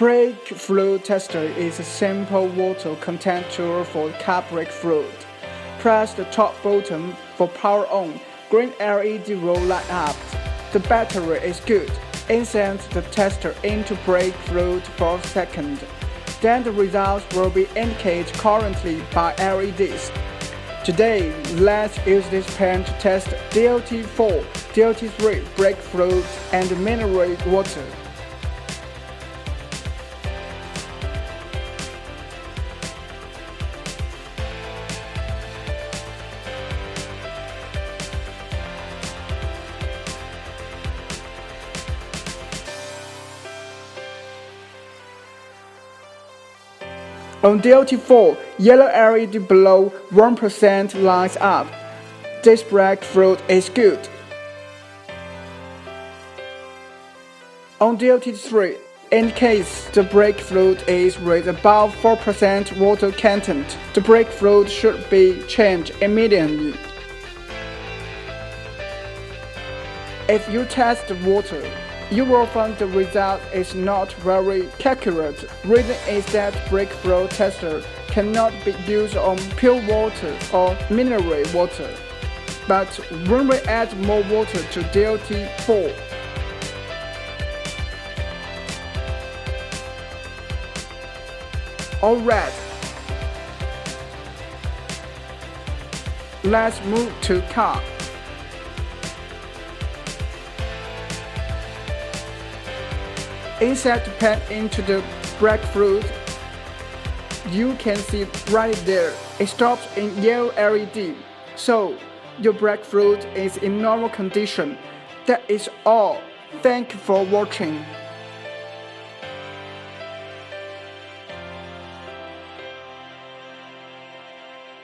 Breakthrough tester is a simple water content tool for car breakthrough. Press the top button for power on. Green LED will light up. The battery is good. Insert the tester into breakthrough for a second. Then the results will be indicated currently by LEDs. Today, let's use this pen to test DLT4, DLT3 breakthrough and mineral water. On DLT4, yellow LED below 1% lights up. This breakthrough is good. On DLT3, indicates the breakthrough is with above 4% water content. The breakthrough should be changed immediately. If you test the water, you will find the result is not very accurate. Reason is that breakthrough tester cannot be used on pure water or mineral water. But when we add more water to DLT4, alright, let's move to car. Insert the pen into the breakthrough. You can see right there, it stops in yellow LED. So, your breakthrough is in normal condition. That is all. Thank you for watching.